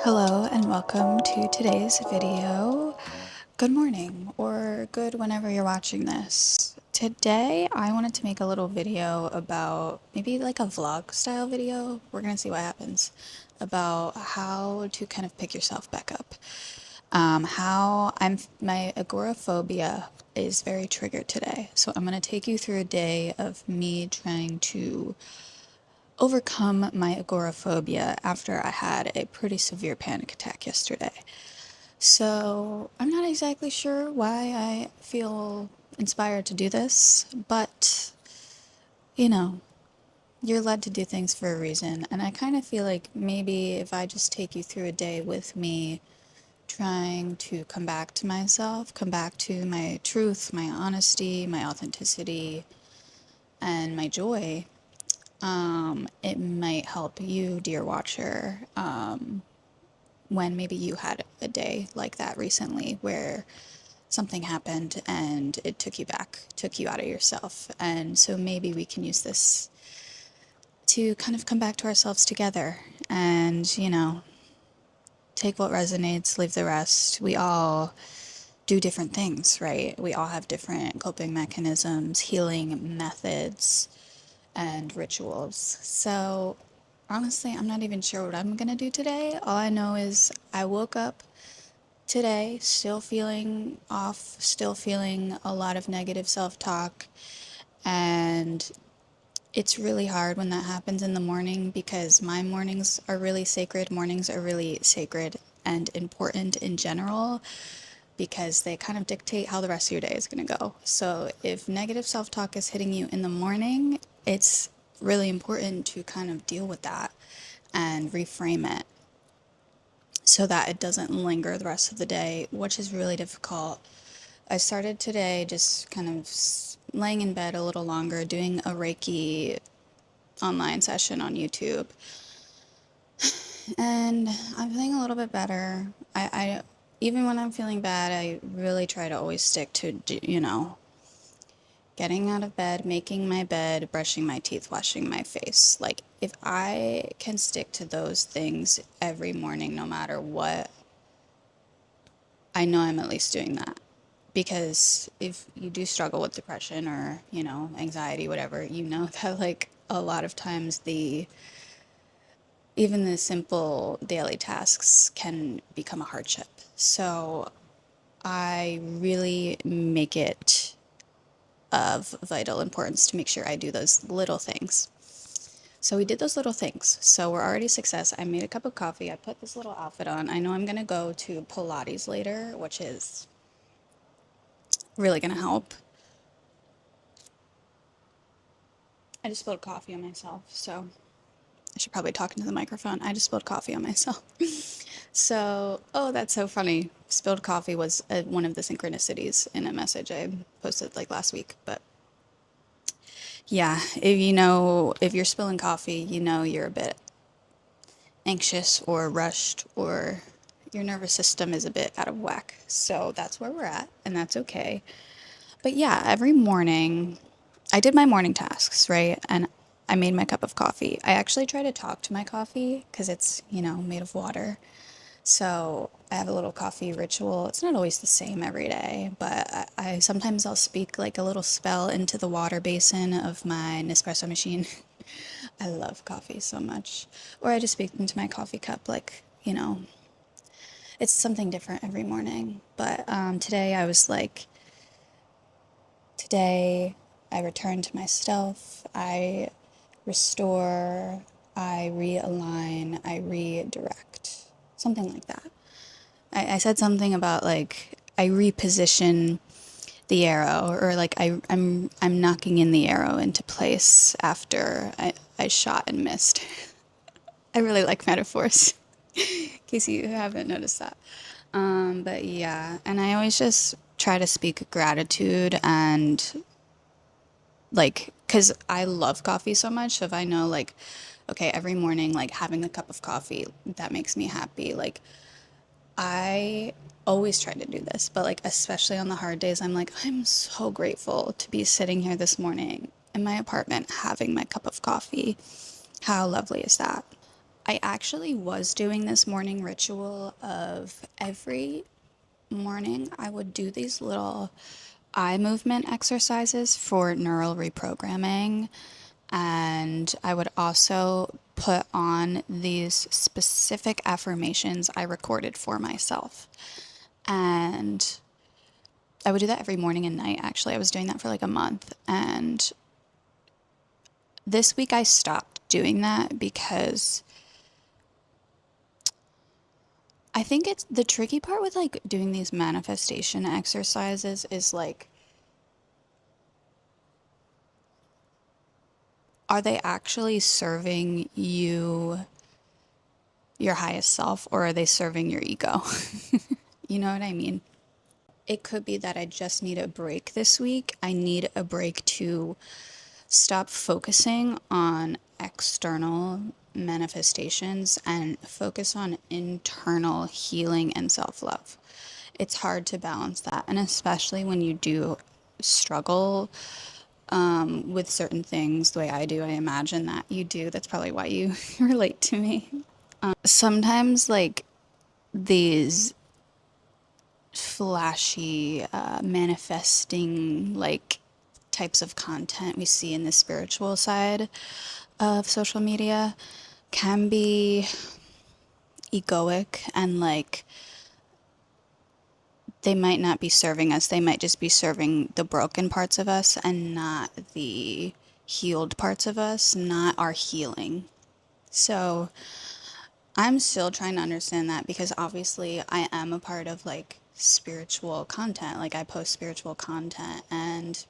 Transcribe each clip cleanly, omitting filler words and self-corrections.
Hello and welcome to today's video. Good morning or good whenever you're watching this. Today I wanted to make a little video about maybe like a vlog style video. We're gonna see what happens about how to kind of pick yourself back up. My agoraphobia is very triggered today. So I'm gonna take you through a day of me trying to overcome my agoraphobia after I had a pretty severe panic attack yesterday. So I'm not exactly sure why I feel inspired to do this, but you know, you're led to do things for a reason. And I kind of feel like maybe if I just take you through a day with me trying to come back to myself, come back to my truth, my honesty, my authenticity, and my joy, it might help you, dear watcher, when maybe you had a day like that recently where something happened and it took you back, took you out of yourself. And so maybe we can use this to kind of come back to ourselves together and, take what resonates, leave the rest. We all do different things, right? We all have different coping mechanisms, healing methods, and rituals. So honestly, I'm not even sure what I'm gonna do today. All I know is I woke up today still feeling off, still feeling a lot of negative self-talk, and it's really hard when that happens in the morning because my mornings are really sacred. Mornings are really sacred and important in general because they kind of dictate how the rest of your day is going to go. So if negative self-talk is hitting you in the morning, it's really important to kind of deal with that and reframe it so that it doesn't linger the rest of the day, which is really difficult. I started today just kind of laying in bed a little longer, doing a Reiki online session on YouTube, and I'm feeling a little bit better. I even when I'm feeling bad, I really try to always stick to, getting out of bed, making my bed, brushing my teeth, washing my face. Like, if I can stick to those things every morning, no matter what, I know I'm at least doing that. Because if you do struggle with depression or, anxiety, whatever, you know that, like, a lot of times even the simple daily tasks can become a hardship. So I really make it of vital importance to make sure I do those little things. So we did those little things. So we're already a success. I made a cup of coffee. I put this little outfit on. I know I'm going to go to Pilates later, which is really going to help. I just spilled coffee on myself, so I should probably talk into the microphone. I just spilled coffee on myself. So, oh, that's so funny. Spilled coffee was one of the synchronicities in a message I posted like last week. But yeah, if you're spilling coffee, you're a bit anxious or rushed or your nervous system is a bit out of whack. So that's where we're at, and that's okay. But yeah, every morning I did my morning tasks, right? And I made my cup of coffee. I actually try to talk to my coffee because it's, made of water. So I have a little coffee ritual. It's not always the same every day, but I sometimes I'll speak like a little spell into the water basin of my Nespresso machine. I love coffee so much. Or I just speak into my coffee cup like, it's something different every morning. But today I was like, today I return to myself, I restore, I realign, I redirect. Something like that. I said something about like I reposition the arrow or like I'm knocking in the arrow into place after I shot and missed. I really like metaphors, in case you haven't noticed that. But yeah, and I always just try to speak gratitude and like, because I love coffee so much. So if I know, like, okay, every morning, like having a cup of coffee, that makes me happy. Like, I always try to do this, but like, especially on the hard days, I'm like, I'm so grateful to be sitting here this morning in my apartment having my cup of coffee. How lovely is that? I actually was doing this morning ritual of every morning I would do these little eye movement exercises for neural reprogramming, and I would also put on these specific affirmations I recorded for myself. And I would do that every morning and night. Actually, I was doing that for like a month, and this week I stopped doing that because I think it's the tricky part with like doing these manifestation exercises is like, are they actually serving you, your highest self, or are they serving your ego? You know what I mean? It could be that I just need a break this week. I need a break to stop focusing on external manifestations and focus on internal healing and self love. It's hard to balance that. And especially when you do struggle with certain things the way I do, I imagine that you do. That's probably why you relate to me. Sometimes, like, these flashy, manifesting, like, types of content we see in the spiritual side of social media can be egoic and like they might not be serving us. They might just be serving the broken parts of us and not the healed parts of us, not our healing. So I'm still trying to understand that because obviously I am a part of like spiritual content. Like I post spiritual content and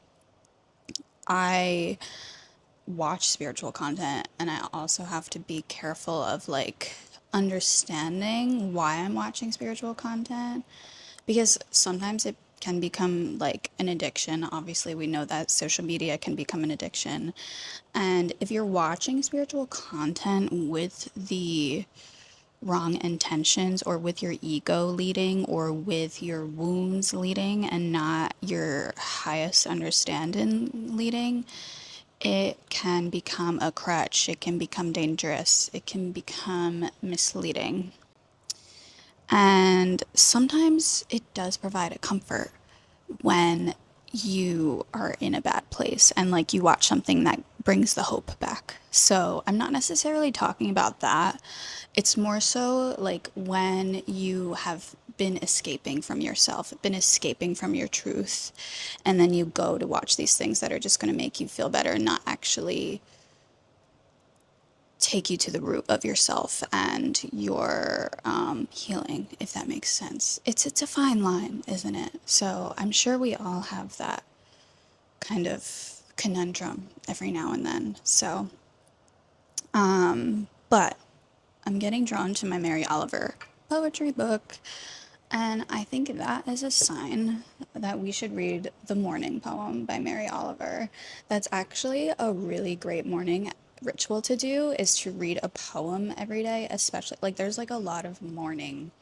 I watch spiritual content, and I also have to be careful of like understanding why I'm watching spiritual content because sometimes it can become like an addiction. Obviously, we know that social media can become an addiction. And if you're watching spiritual content with the wrong intentions or with your ego leading or with your wounds leading and not your highest understanding leading, it can become a crutch, it can become dangerous, it can become misleading. And sometimes it does provide a comfort when you are in a bad place and like you watch something that brings the hope back. So I'm not necessarily talking about that. It's more so like when you have been escaping from yourself, been escaping from your truth, and then you go to watch these things that are just going to make you feel better and not actually take you to the root of yourself and your healing, if that makes sense. It's a fine line, isn't it? So I'm sure we all have that kind of conundrum every now and then. So, but I'm getting drawn to my Mary Oliver poetry book, and I think that is a sign that we should read The Morning Poem by Mary Oliver. That's actually a really great morning ritual to do, is to read a poem every day, especially like there's like a lot of morning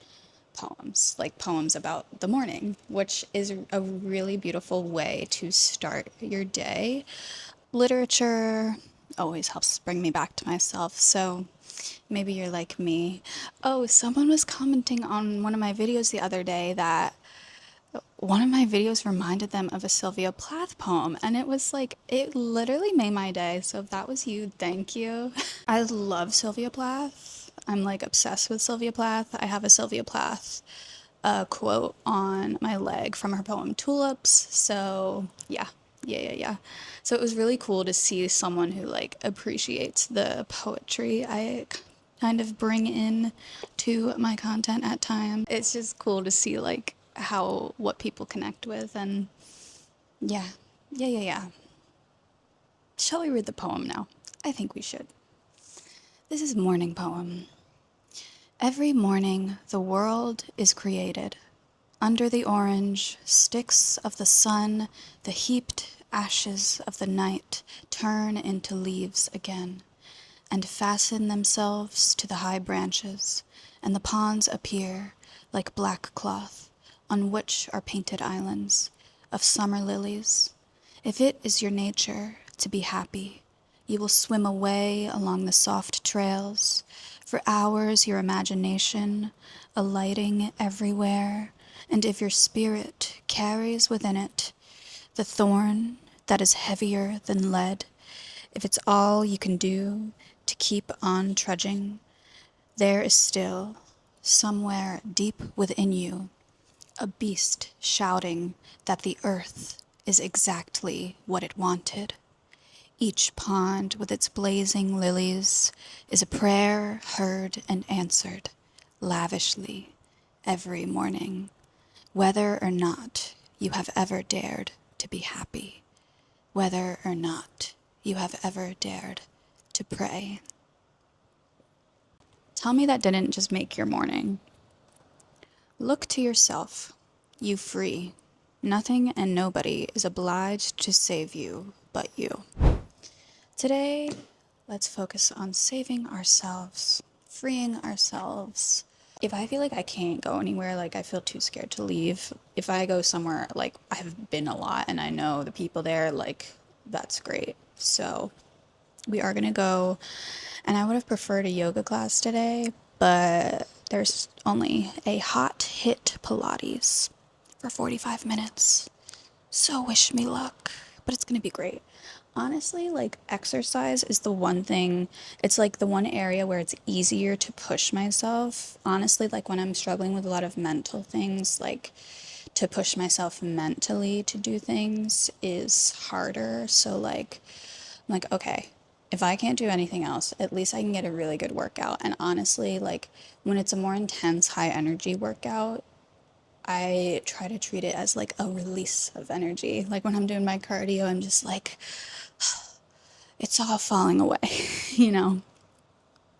poems, like poems about the morning, which is a really beautiful way to start your day. Literature always helps bring me back to myself. So maybe you're like me. Oh, someone was commenting on one of my videos the other day that one of my videos reminded them of a Sylvia Plath poem, and it was like, it literally made my day. So if that was you, thank you. I love Sylvia Plath. I'm like obsessed with Sylvia Plath. I have a Sylvia Plath quote on my leg from her poem Tulips. So yeah. So it was really cool to see someone who like appreciates the poetry I kind of bring in to my content at times. It's just cool to see like how what people connect with, and yeah. Yeah. Shall we read the poem now? I think we should. This is Morning Poem. Every morning the world is created. Under the orange sticks of the sun, the heaped ashes of the night turn into leaves again, and fasten themselves to the high branches, and the ponds appear like black cloth, on which are painted islands of summer lilies. If it is your nature to be happy, You will swim away along the soft trails. For hours, your imagination, alighting everywhere, and if your spirit carries within it the thorn that is heavier than lead, if it's all you can do to keep on trudging, there is still, somewhere deep within you, a beast shouting that the earth is exactly what it wanted. Each pond with its blazing lilies is a prayer heard and answered lavishly every morning, whether or not you have ever dared to be happy, whether or not you have ever dared to pray. Tell me that didn't just make your morning. Look to yourself, you free. Nothing and nobody is obliged to save you but you. Today, let's focus on saving ourselves, freeing ourselves. If I feel like I can't go anywhere, like I feel too scared to leave, if I go somewhere, like I've been a lot and I know the people there, like that's great. So we are gonna go, and I would have preferred a yoga class today, but there's only a hot hit Pilates for 45 minutes. So wish me luck, but it's gonna be great. Honestly, like exercise is the one thing, it's like the one area where it's easier to push myself. Honestly, like when I'm struggling with a lot of mental things, like to push myself mentally to do things is harder. So like I'm like, okay, if I can't do anything else, at least I can get a really good workout. And honestly, like when it's a more intense, high energy workout, I try to treat it as like a release of energy. Like when I'm doing my cardio, I'm just like, it's all falling away, you know?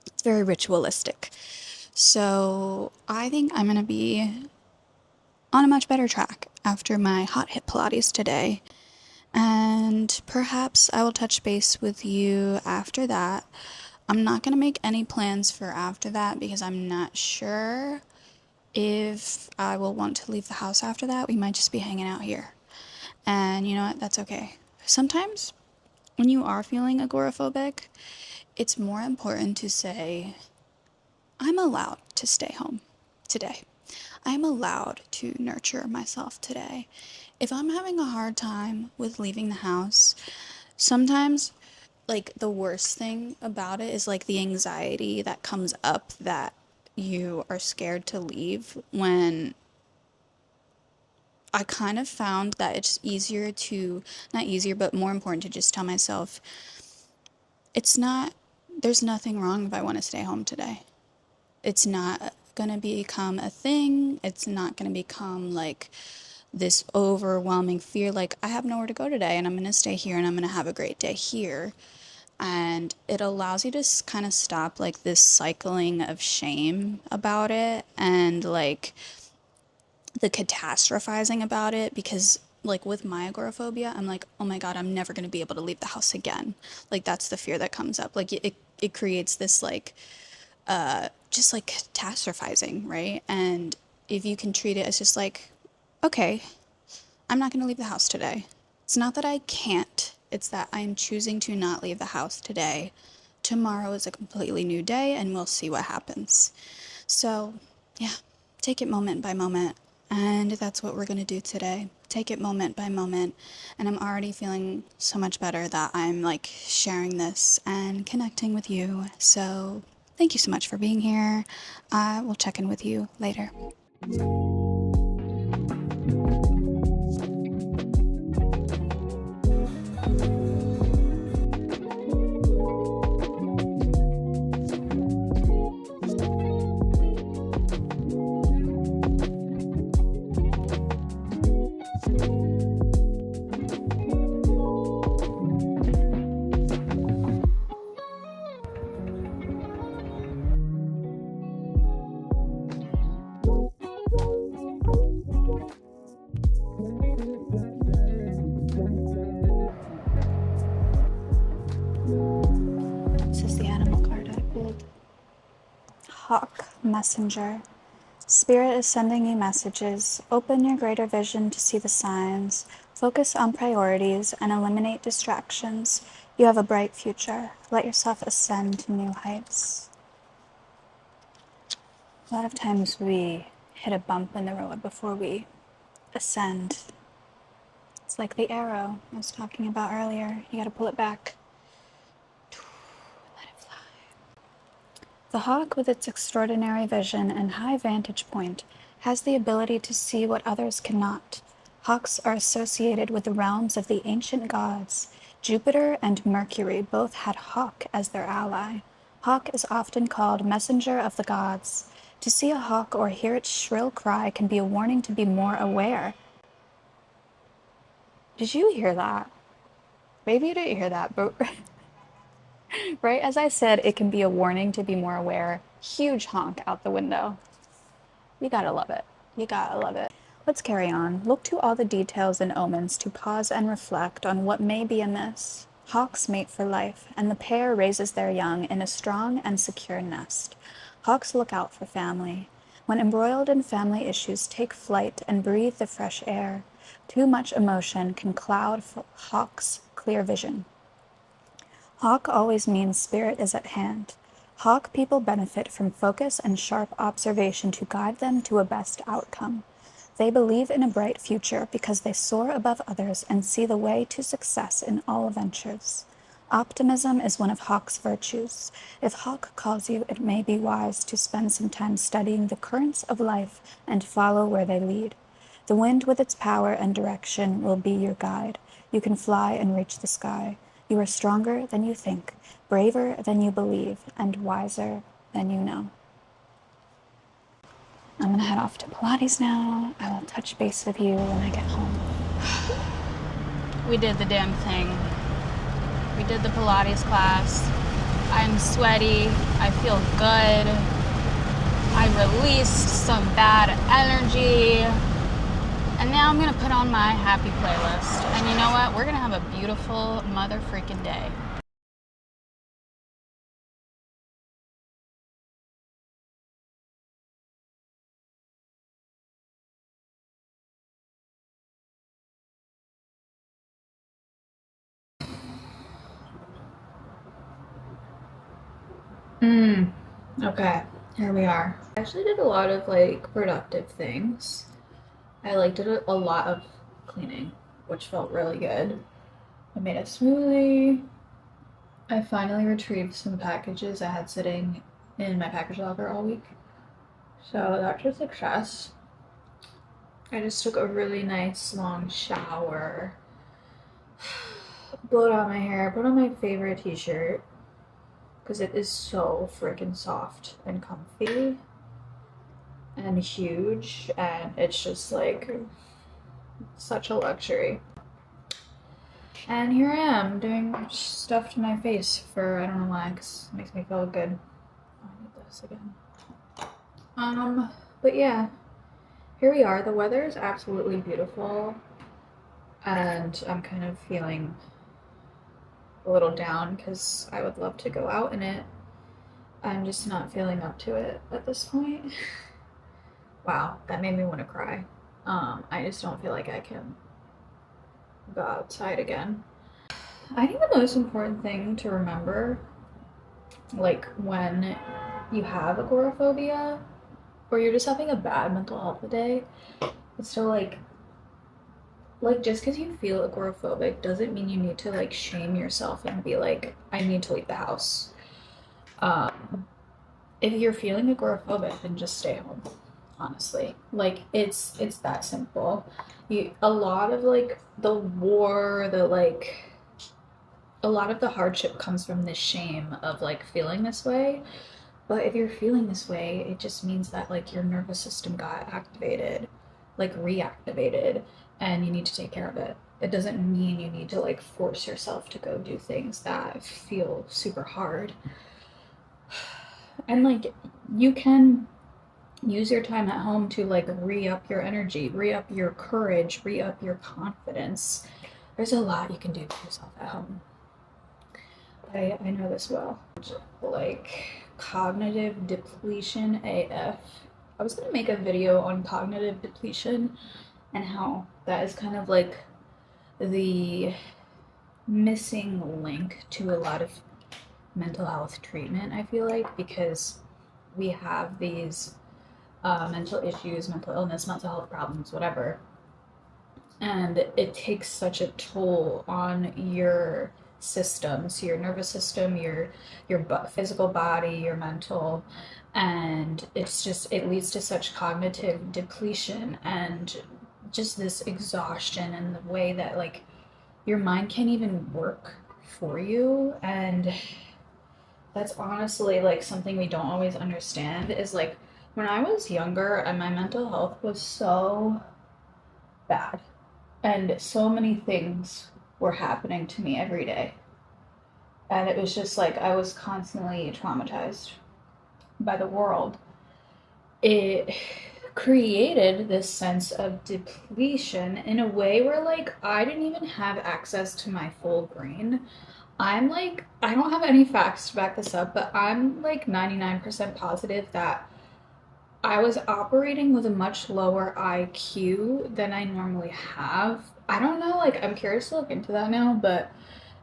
It's very ritualistic. So I think I'm going to be on a much better track after my hot hit Pilates today. And perhaps I will touch base with you after that. I'm not going to make any plans for after that because I'm not sure if I will want to leave the house after that. We might just be hanging out here. And you know what? That's okay. Sometimes when you are feeling agoraphobic, it's more important to say, I'm allowed to stay home today. I'm allowed to nurture myself today. If I'm having a hard time with leaving the house, sometimes like the worst thing about it is like the anxiety that comes up that you are scared to leave. When I kind of found that it's easier to, not easier, but more important to just tell myself, it's not, there's nothing wrong if I want to stay home today. It's not going to become a thing. It's not going to become like this overwhelming fear, like I have nowhere to go today and I'm going to stay here and I'm going to have a great day here. And it allows you to kind of stop like this cycling of shame about it and like the catastrophizing about it, because like with my agoraphobia, I'm like, oh my God, I'm never going to be able to leave the house again. Like that's the fear that comes up. Like it creates this like just like catastrophizing, right? And if you can treat it as just like, okay, I'm not going to leave the house today. It's not that I can't, it's that I'm choosing to not leave the house today. Tomorrow is a completely new day and we'll see what happens. So, yeah, take it moment by moment. And that's what we're going to do today. Take it moment by moment. And I'm already feeling so much better that I'm like sharing this and connecting with you. So, thank you so much for being here. I will check in with you later. This is the animal card I pulled. Hawk Messenger. Spirit is sending you messages. Open your greater vision to see the signs. Focus on priorities and eliminate distractions. You have a bright future. Let yourself ascend to new heights. A lot of times we hit a bump in the road before we ascend. It's like the arrow I was talking about earlier. You gotta pull it back. Let it fly. The hawk, with its extraordinary vision and high vantage point, has the ability to see what others cannot. Hawks are associated with the realms of the ancient gods. Jupiter and Mercury both had Hawk as their ally. Hawk is often called messenger of the gods. To see a hawk or hear its shrill cry can be a warning to be more aware. Did you hear that? Maybe you didn't hear that, but right as I said, it can be a warning to be more aware. Huge honk out the window. You gotta love it. You gotta love it. Let's carry on. Look to all the details and omens to pause and reflect on what may be amiss. Hawks mate for life, and the pair raises their young in a strong and secure nest. Hawks look out for family. When embroiled in family issues, take flight and breathe the fresh air. Too much emotion can cloud hawks' clear vision. Hawk always means spirit is at hand. Hawk people benefit from focus and sharp observation to guide them to a best outcome. They believe in a bright future because they soar above others and see the way to success in all ventures. Optimism is one of Hawk's virtues. If Hawk calls you, it may be wise to spend some time studying the currents of life and follow where they lead. The wind with its power and direction will be your guide. You can fly and reach the sky. You are stronger than you think, braver than you believe, and wiser than you know. I'm gonna head off to Pilates now. I will touch base with you when I get home. We did the damn thing. We did the Pilates class. I'm sweaty. I feel good. I released some bad energy. And now I'm gonna put on my happy playlist. And you know what? We're gonna have a beautiful mother freaking day. Okay, here we are. I actually did a lot of productive things. I did a lot of cleaning, which felt really good. I made a smoothie. I finally retrieved some packages I had sitting in my package locker all week. So that's a success. I just took a really nice long shower, blowed out my hair, put on my favorite t-shirt because it is so freaking soft and comfy and huge, and it's just such a luxury. And here I am doing stuff to my face for I don't know why, because it makes me feel good. Oh, I need this again. But yeah, here we are. The weather is absolutely beautiful, and I'm kind of feeling a little down because I would love to go out in it. I'm just not feeling up to it at this point. Wow, that made me want to cry. I just don't feel like I can go outside again. I think the most important thing to remember, when you have agoraphobia or you're just having a bad mental health day, is to just because you feel agoraphobic doesn't mean you need to shame yourself and be like, I need to leave the house. If you're feeling agoraphobic, then just stay home. Honestly, it's that simple. A lot of the war, a lot of the hardship comes from this shame of feeling this way. But if you're feeling this way, it just means that your nervous system got activated, reactivated, and you need to take care of it. It doesn't mean you need to force yourself to go do things that feel super hard. And you can use your time at home to re-up your energy, re-up your courage, re-up your confidence. There's a lot you can do for yourself at home. I know this well. Cognitive depletion AF. I was gonna make a video on cognitive depletion and how that is kind of the missing link to a lot of mental health treatment, I feel like, because we have these mental issues, mental illness, mental health problems, whatever, and it takes such a toll on your systems, your nervous system, your physical body, your mental, and it leads to such cognitive depletion and just this exhaustion and the way that like your mind can't even work for you. And that's honestly like something we don't always understand is like when I was younger and my mental health was so bad and so many things were happening to me every day. And it was just like I was constantly traumatized by the world. It created this sense of depletion in a way where like I didn't even have access to my full brain. I'm like, I don't have any facts to back this up, but I'm like 99% positive that I was operating with a much lower IQ than I normally have. I don't know, like, I'm curious to look into that now, but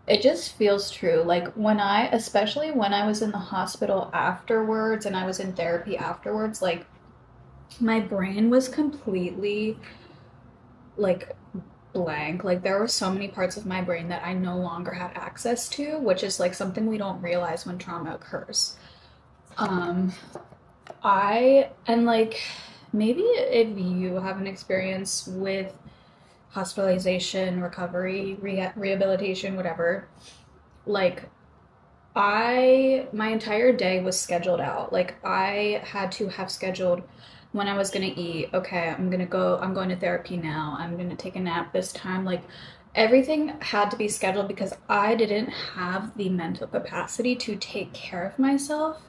it just feels true. Like, especially when I was in the hospital afterwards and I was in therapy afterwards, like, my brain was completely, like, blank. Like, there were so many parts of my brain that I no longer had access to, which is, like, something we don't realize when trauma occurs. Um, and like maybe if you have an experience with hospitalization, recovery, rehabilitation, whatever, like my entire day was scheduled out. Like I had to have scheduled when I was gonna eat. Okay, I'm going to therapy now. I'm gonna take a nap this time. Like everything had to be scheduled because I didn't have the mental capacity to take care of myself.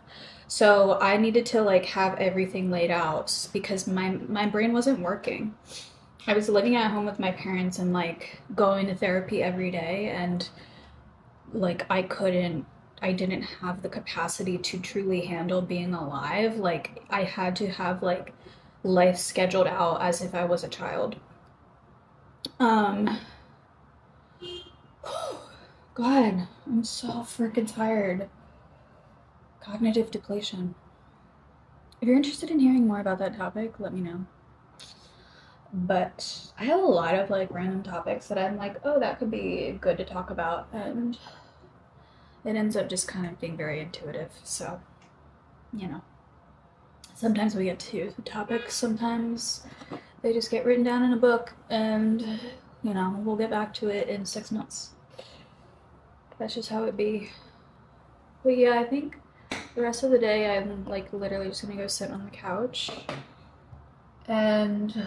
So I needed to like have everything laid out because my brain wasn't working. I was living at home with my parents and like going to therapy every day, and like I didn't have the capacity to truly handle being alive. Like I had to have like life scheduled out as if I was a child. Um God, I'm so freaking tired. Cognitive depletion. If you're interested in hearing more about that topic, let me know. But I have a lot of like random topics that I'm like, oh, that could be good to talk about, and it ends up just kind of being very intuitive. So, you know, sometimes we get to topics, sometimes they just get written down in a book, and you know, we'll get back to it in 6 months. That's just how it be. But yeah, I think the rest of the day I'm like literally just gonna go sit on the couch and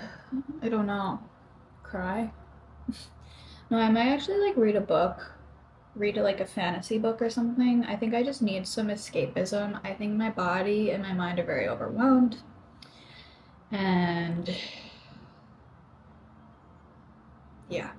I don't know, cry. No, I might actually like read a book, read like a fantasy book or something. I think I just need some escapism. I think my body and my mind are very overwhelmed, and yeah.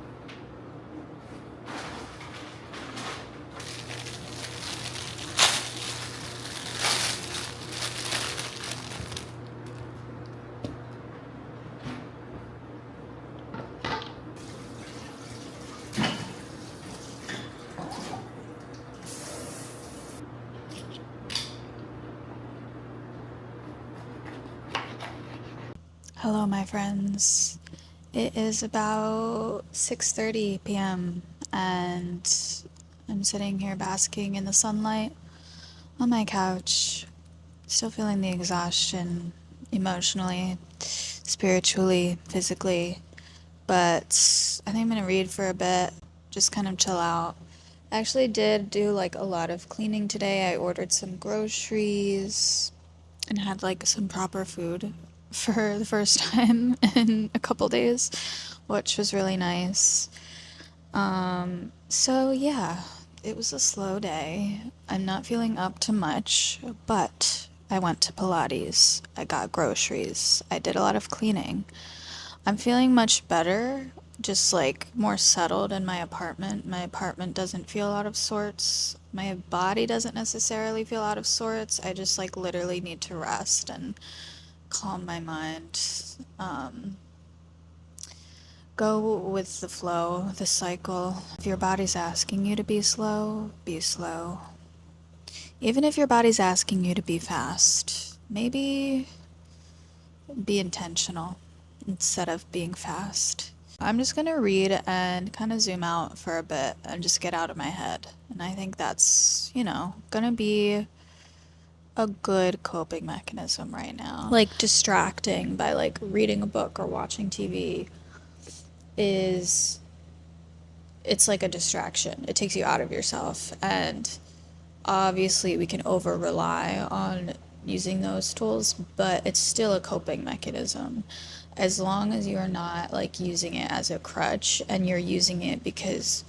Hello, my friends. It is about 6:30 p.m. and I'm sitting here basking in the sunlight on my couch, still feeling the exhaustion emotionally, spiritually, physically, but I think I'm gonna read for a bit, just kind of chill out. I actually did do like a lot of cleaning today. I ordered some groceries and had like some proper food for the first time in a couple days, which was really nice. So yeah, it was a slow day. I'm not feeling up to much, but I went to Pilates. I got groceries. I did a lot of cleaning. I'm feeling much better, just like more settled in my apartment. My apartment doesn't feel out of sorts. My body doesn't necessarily feel out of sorts. I just like literally need to rest and calm my mind. Go with the flow, the cycle. If your body's asking you to be slow, be slow. Even if your body's asking you to be fast, maybe be intentional instead of being fast. I'm just gonna read and kind of zoom out for a bit and just get out of my head. And I think that's, gonna be a good coping mechanism right now. Like distracting by like reading a book or watching TV it's like a distraction. It takes you out of yourself, and obviously we can over rely on using those tools, but it's still a coping mechanism. As long as you're not like using it as a crutch and you're using it because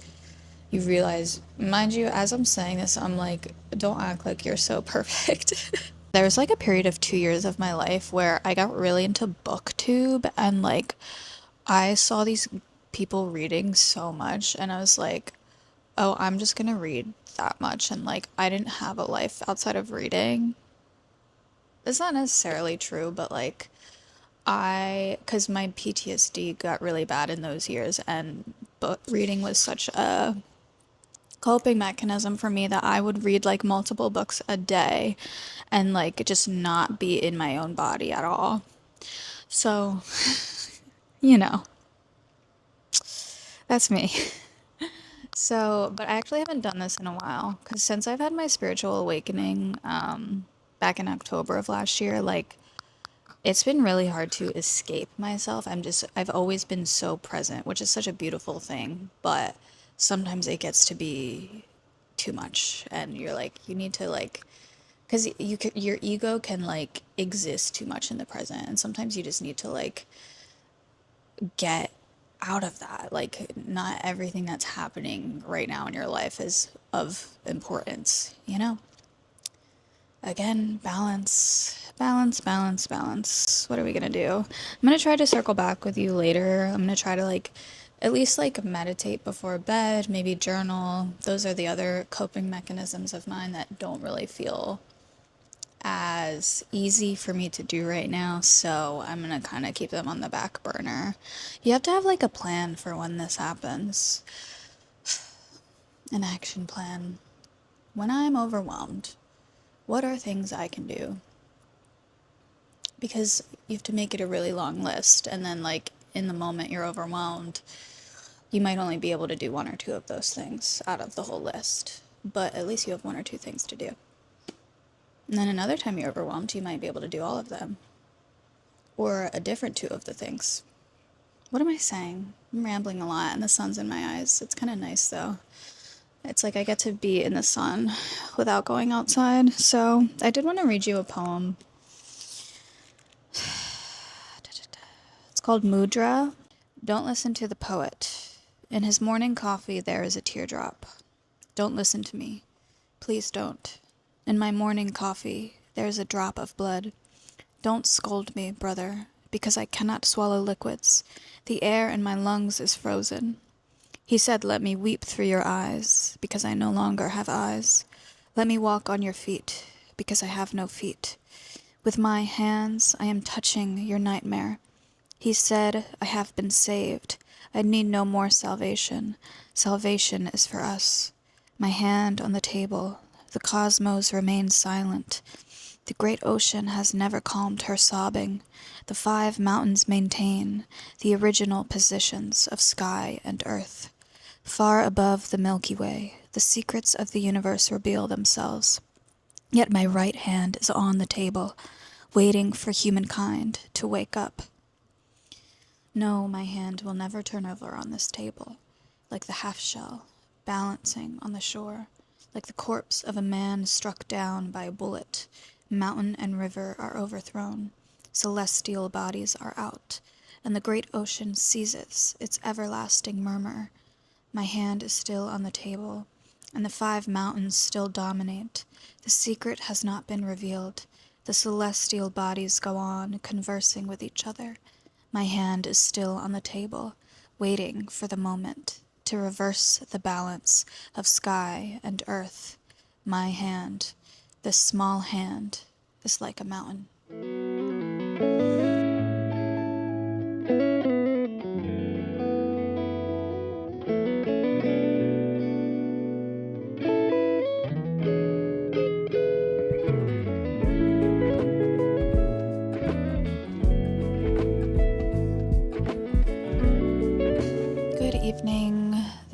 you realize, mind you, as I'm saying this, I'm like, don't act like you're so perfect. There was like a period of 2 years of my life where I got really into BookTube, and like I saw these people reading so much, and I was like, oh, I'm just gonna read that much. And like, I didn't have a life outside of reading. It's not necessarily true, but like, because my PTSD got really bad in those years, and book reading was such a coping mechanism for me that I would read like multiple books a day and like just not be in my own body at all. So, you know, that's me. So, but I actually haven't done this in a while because since I've had my spiritual awakening back in October of last year, like it's been really hard to escape myself. I've always been so present, which is such a beautiful thing, but sometimes it gets to be too much, and you're like, you need to like, because your ego can like exist too much in the present, and sometimes you just need to like get out of that. Like, not everything that's happening right now in your life is of importance, you know? Again, balance, balance, balance, balance. What are we gonna do? I'm gonna try to circle back with you later. I'm gonna try to like at least like meditate before bed, maybe journal. Those are the other coping mechanisms of mine that don't really feel as easy for me to do right now, so I'm gonna kind of keep them on the back burner. You have to have like a plan for when this happens. An action plan. When I'm overwhelmed, what are things I can do? Because you have to make it a really long list, and then like in the moment you're overwhelmed, you might only be able to do one or two of those things out of the whole list, but at least you have one or two things to do. And then another time you're overwhelmed, you might be able to do all of them. Or a different two of the things. What am I saying? I'm rambling a lot and the sun's in my eyes. It's kind of nice though. It's like I get to be in the sun without going outside. So I did want to read you a poem. It's called Mudra. Don't listen to the poet. In his morning coffee there is a teardrop. Don't listen to me. Please don't. In my morning coffee, there is a drop of blood. Don't scold me, brother, because I cannot swallow liquids. The air in my lungs is frozen. He said, let me weep through your eyes, because I no longer have eyes. Let me walk on your feet, because I have no feet. With my hands, I am touching your nightmare. He said, I have been saved. I need no more salvation. Salvation is for us. My hand on the table. The cosmos remains silent. The great ocean has never calmed her sobbing. The 5 mountains maintain the original positions of sky and earth. Far above the Milky Way, the secrets of the universe reveal themselves. Yet my right hand is on the table, waiting for humankind to wake up. No, my hand will never turn over on this table, like the half shell balancing on the shore. Like the corpse of a man struck down by a bullet, mountain and river are overthrown, celestial bodies are out, and the great ocean ceases its everlasting murmur. My hand is still on the table, and the 5 mountains still dominate. The secret has not been revealed. The celestial bodies go on, conversing with each other. My hand is still on the table, waiting for the moment to reverse the balance of sky and earth. My hand, this small hand, is like a mountain.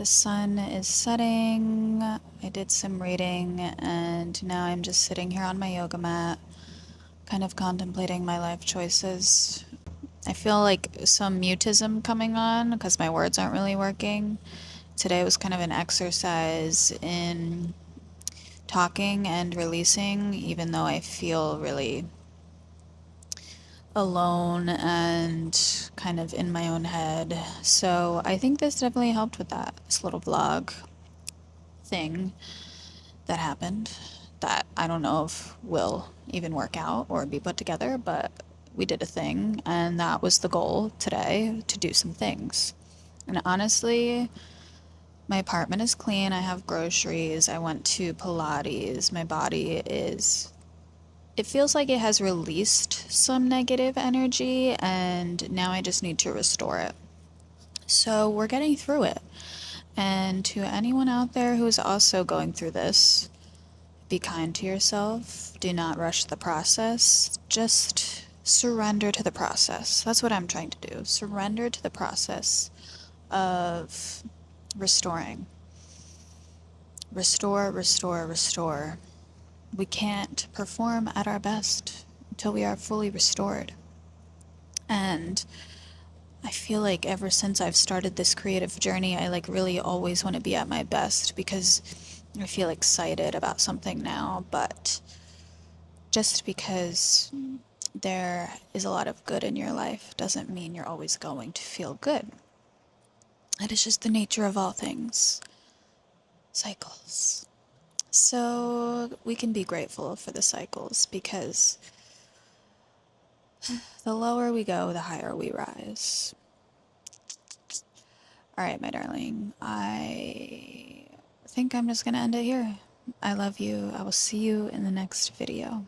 The sun is setting. I did some reading, and now I'm just sitting here on my yoga mat, kind of contemplating my life choices. I feel like some mutism coming on because my words aren't really working. Today was kind of an exercise in talking and releasing, even though I feel really alone and kind of in my own head. So I think this definitely helped with that. This little vlog thing that happened that I don't know if will even work out or be put together, but we did a thing, and that was the goal today, to do some things. And honestly, my apartment is clean. I have groceries. I went to Pilates. My body is, it feels like it has released some negative energy, and now I just need to restore it. So we're getting through it. And to anyone out there who is also going through this, be kind to yourself. Do not rush the process. Just surrender to the process. That's what I'm trying to do. Surrender to the process of restoring. Restore, restore, restore. We can't perform at our best until we are fully restored. And I feel like ever since I've started this creative journey, I like really always want to be at my best because I feel excited about something now. But just because there is a lot of good in your life doesn't mean you're always going to feel good. That is just the nature of all things. Cycles. So we can be grateful for the cycles because the lower we go, the higher we rise. All right, my darling, I think I'm just going to end it here. I love you. I will see you in the next video.